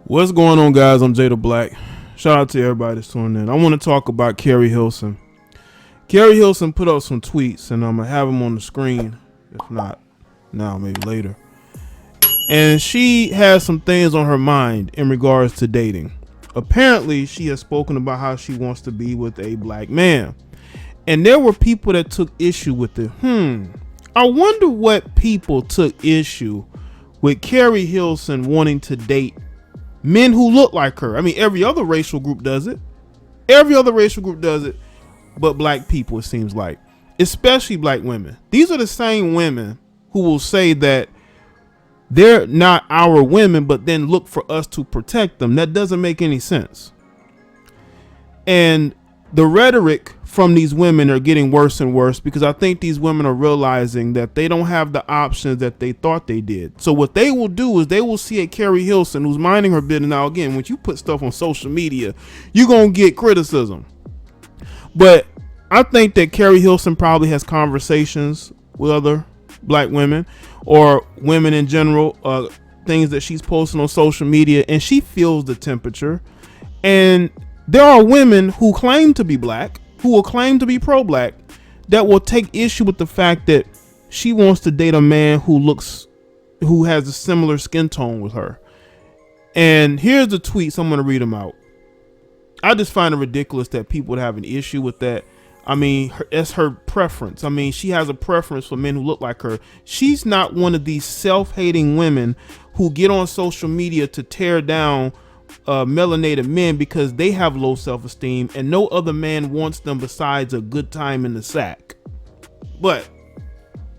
What's going on, guys? I'm Jaye the Black. Shout out to everybody that's tuning in. I want to talk about Keri Hilson. Keri Hilson put up some tweets, and I'm going to have them on the screen. If not now, maybe later. And she has some things on her mind in regards to dating. Apparently, she has spoken about how she wants to be with a black man. And there were people that took issue with it. I wonder what people took issue with Keri Hilson wanting to date men who look like her. I mean, every other racial group does it. Every other racial group does it, but black people, it seems like, especially black women. These are the same women who will say that they're not our women, but then look for us to protect them. That doesn't make any sense. And the rhetoric from these women are getting worse and worse because I think these women are realizing that they don't have the options that they thought they did. So what they will do is they will see a Keri Hilson who's minding her business. Now, again, when you put stuff on social media, you're going to get criticism. But I think that Keri Hilson probably has conversations with other black women or women in general, things that she's posting on social media, and she feels the temperature. And there are women who claim to be black, who will claim to be pro-black, that will take issue with the fact that she wants to date a man who has a similar skin tone with her. And here's the tweets. I'm going to read them out. I just find it ridiculous that people would have an issue with that. I mean, it's her preference. I mean, she has a preference for men who look like her. She's not one of these self-hating women who get on social media to tear down melanated men because they have low self-esteem and no other man wants them besides a good time in the sack. But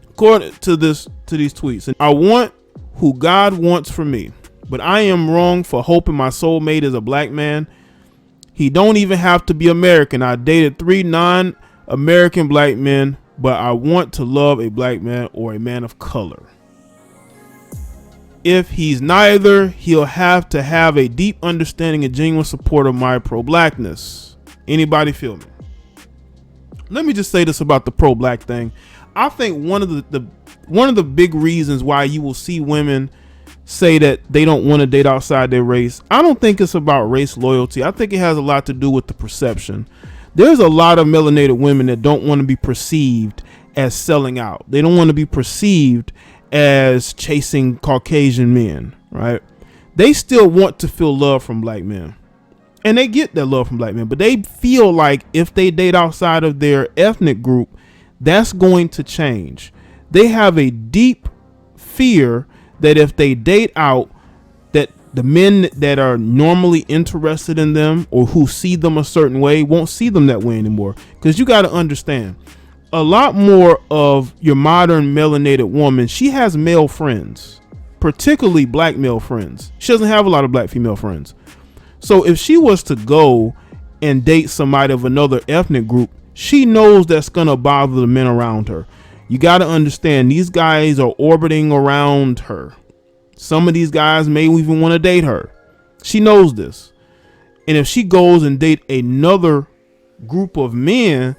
according to these tweets, I want who God wants for me, but I am wrong for hoping my soulmate is a black man. He don't even have to be American. I dated 3 non-American black men, but I want to love a black man or a man of color. If he's neither, he'll have to have a deep understanding and genuine support of my pro-blackness. Anybody feel me? Let me just say this about the pro-black thing. I think one of the big reasons why you will see women say that they don't want to date outside their race, I don't think it's about race loyalty. I think it has a lot to do with the perception. There's a lot of melanated women that don't want to be perceived as selling out. They don't want to be perceived as chasing Caucasian men, right? They still want to feel love from black men, and they get that love from black men, but they feel like if they date outside of their ethnic group, that's going to change. They have a deep fear that if they date out, that the men that are normally interested in them or who see them a certain way won't see them that way anymore. Because you got to understand, a lot more of your modern melanated woman, she has male friends, particularly black male friends. She doesn't have a lot of black female friends. So if she was to go and date somebody of another ethnic group, she knows that's going to bother the men around her. You got to understand, these guys are orbiting around her. Some of these guys may even want to date her. She knows this. And if she goes and date another group of men,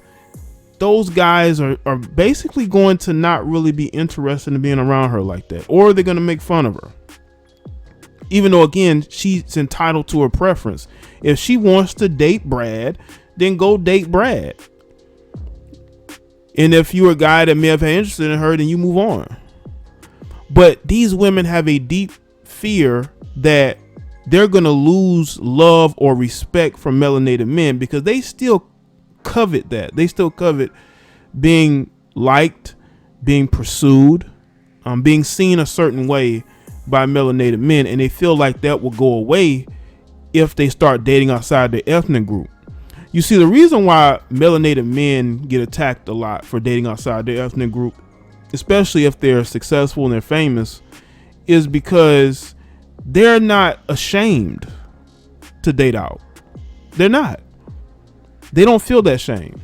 those guys are basically going to not really be interested in being around her like that, or they're going to make fun of her. Even though, again, she's entitled to her preference. If she wants to date Brad, then go date Brad. And if you're a guy that may have had interest in her, then you move on. But these women have a deep fear that they're going to lose love or respect from melanated men because they still covet that. They still covet being liked, being pursued, being seen a certain way by melanated men. And they feel like that will go away if they start dating outside their ethnic group. You see, the reason why melanated men get attacked a lot for dating outside their ethnic group, especially if they're successful and they're famous, is because they're not ashamed to date out. They're not. They don't feel that shame.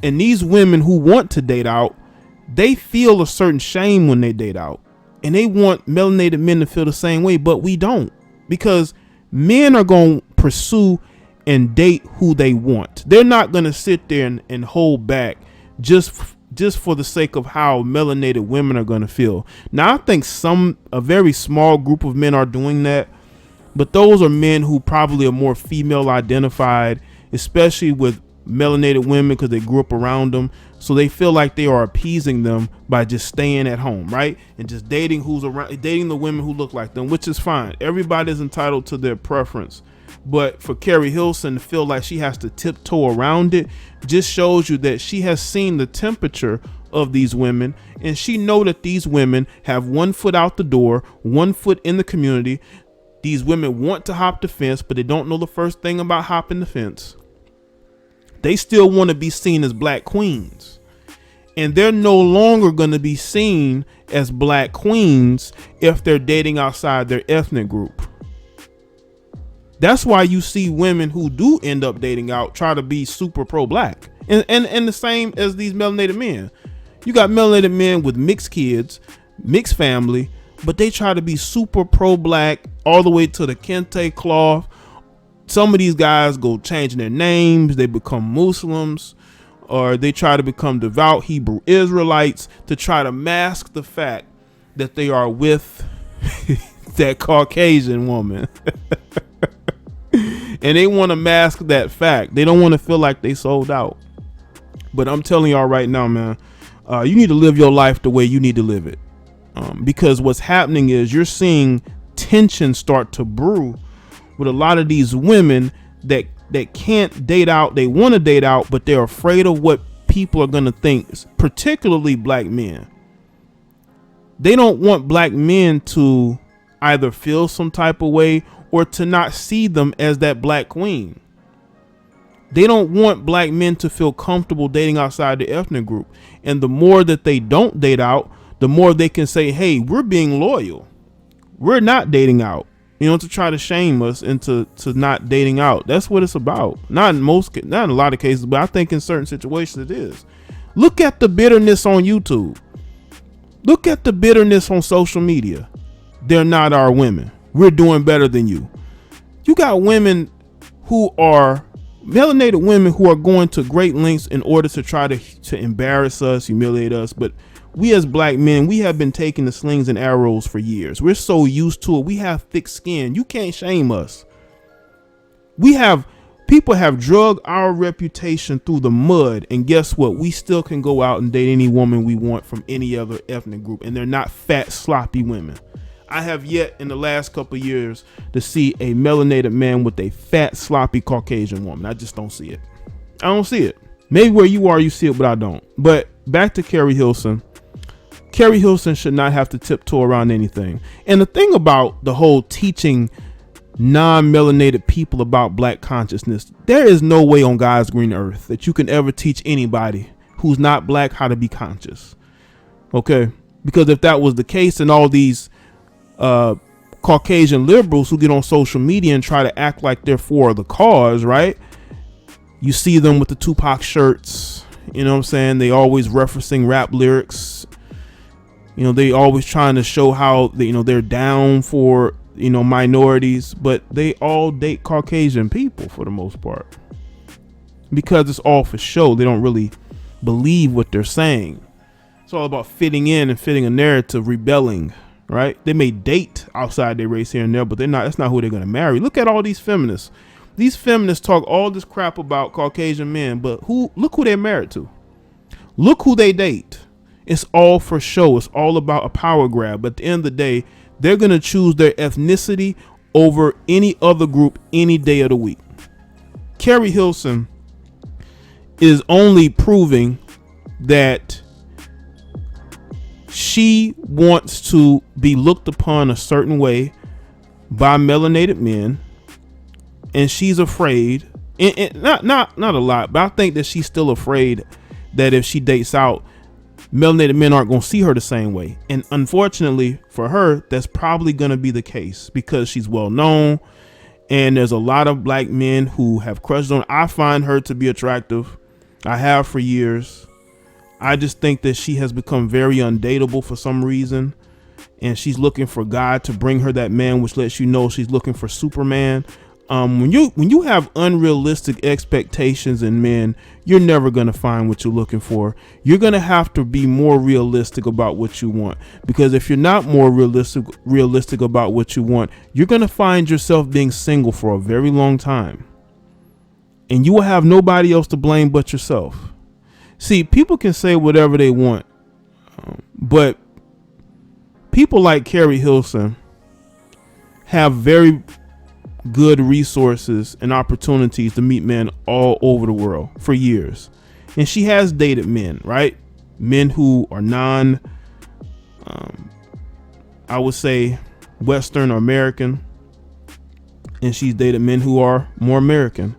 And these women who want to date out, they feel a certain shame when they date out. And they want melanated men to feel the same way, but we don't. Because men are going to pursue and date who they want. They're not going to sit there and hold back just for the sake of how melanated women are going to feel. Now, I think a very small group of men are doing that, But those are men who probably are more female identified, especially with melanated women, because they grew up around them. So they feel like they are appeasing them by just staying at home, right? And just dating dating the women who look like them, which is fine. Everybody's entitled to their preference. But for Keri Hilson to feel like she has to tiptoe around it just shows you that she has seen the temperature of these women, and she know that these women have 1 foot out the door, 1 foot in the community. These women want to hop the fence, but they don't know the first thing about hopping the fence. They still want to be seen as black queens, and they're no longer going to be seen as black queens if they're dating outside their ethnic group. That's why you see women who do end up dating out try to be super pro-black, and the same as these melanated men. You got melanated men with mixed kids, mixed family, but they try to be super pro-black all the way to the kente cloth. Some of these guys go changing their names. They become Muslims, or they try to become devout Hebrew Israelites to try to mask the fact that they are with that Caucasian woman. And they want to mask that fact. They don't want to feel like they sold out. But I'm telling y'all right now, man, you need to live your life the way you need to live it. Because what's happening is you're seeing tension start to brew with a lot of these women that can't date out. They want to date out, but they're afraid of what people are going to think, particularly black men. They don't want black men to either feel some type of way or to not see them as that black queen. They don't want black men to feel comfortable dating outside the ethnic group. And the more that they don't date out, the more they can say, hey, we're being loyal. We're not dating out, to try to shame us into not dating out. That's what it's about. Not in a lot of cases, but I think in certain situations it is. Look at the bitterness on YouTube. Look at the bitterness on social media. They're not our women. We're doing better than you. You got women who are melanated women who are going to great lengths in order to try to embarrass us, humiliate us. But we as black men, we have been taking the slings and arrows for years. We're so used to it. We have thick skin. You can't shame us. People have drug our reputation through the mud, and guess what? We still can go out and date any woman we want from any other ethnic group, and they're not fat, sloppy women. I have yet in the last couple of years to see a melanated man with a fat, sloppy Caucasian woman. I just don't see it. I don't see it. Maybe where you are, you see it, but I don't. But back to Keri Hilson. Keri Hilson should not have to tiptoe around anything. And the thing about the whole teaching non-melanated people about black consciousness, there is no way on God's green earth that you can ever teach anybody who's not black how to be conscious. Okay? Because if that was the case, then all these Caucasian liberals who get on social media and try to act like they're for the cause, right? You see them with the Tupac shirts, you know what I'm saying? They always referencing rap lyrics. They always trying to show how they're down for, minorities, but they all date Caucasian people for the most part because it's all for show. They don't really believe what they're saying. It's all about fitting in and fitting a narrative, rebelling. Right? They may date outside their race here and there, but that's not who they're going to marry. Look at all these feminists. These feminists talk all this crap about Caucasian men, but look who they're married to. Look who they date. It's all for show. It's all about a power grab. But at the end of the day, they're going to choose their ethnicity over any other group any day of the week. Keri Hilson is only proving that she wants to be looked upon a certain way by melanated men, and she's afraid, and not a lot, but I think that she's still afraid that if she dates out, melanated men aren't going to see her the same way. And unfortunately for her, that's probably going to be the case because she's well known, and there's a lot of black men who have crushed on her. I find her to be attractive. I have for years. I just think that she has become very undateable for some reason, and she's looking for God to bring her that man, which lets you know she's looking for Superman. When you have unrealistic expectations in men, you're never gonna find what you're looking for. You're gonna have to be more realistic about what you want, because if you're not more realistic about what you want, you're gonna find yourself being single for a very long time, and you will have nobody else to blame but yourself. See, people can say whatever they want, but people like Keri Hilson have very good resources and opportunities to meet men all over the world for years. And she has dated men, right? Men who are I would say Western or American. And she's dated men who are more American.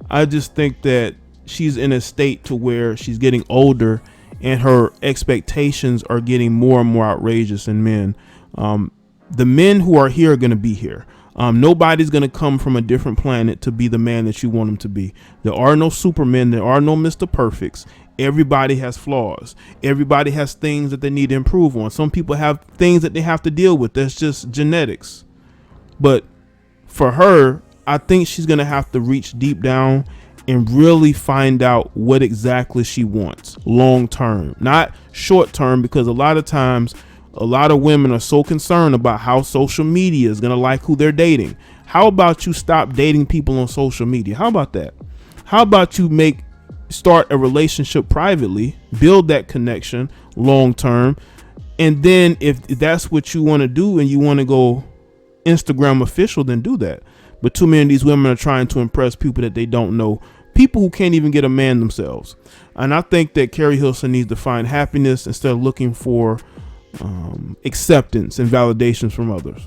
I just think that she's in a state to where she's getting older and her expectations are getting more and more outrageous in men. The men who are here are going to be here. Nobody's going to come from a different planet to be the man that you want them to be. There are no supermen. There are no Mr. Perfects. Everybody has flaws. Everybody has things that they need to improve on. Some people have things that they have to deal with. That's just genetics. But for her, I think she's going to have to reach deep down and really find out what exactly she wants long term, not short term, because a lot of times a lot of women are so concerned about how social media is going to like who they're dating. How about you stop dating people on social media? How about that? How about you start a relationship privately, build that connection long term, and then if that's what you want to do and you want to go Instagram official, then do that. But too many of these women are trying to impress people that they don't know, people who can't even get a man themselves. And I think that Keri Hilson needs to find happiness instead of looking for acceptance and validations from others.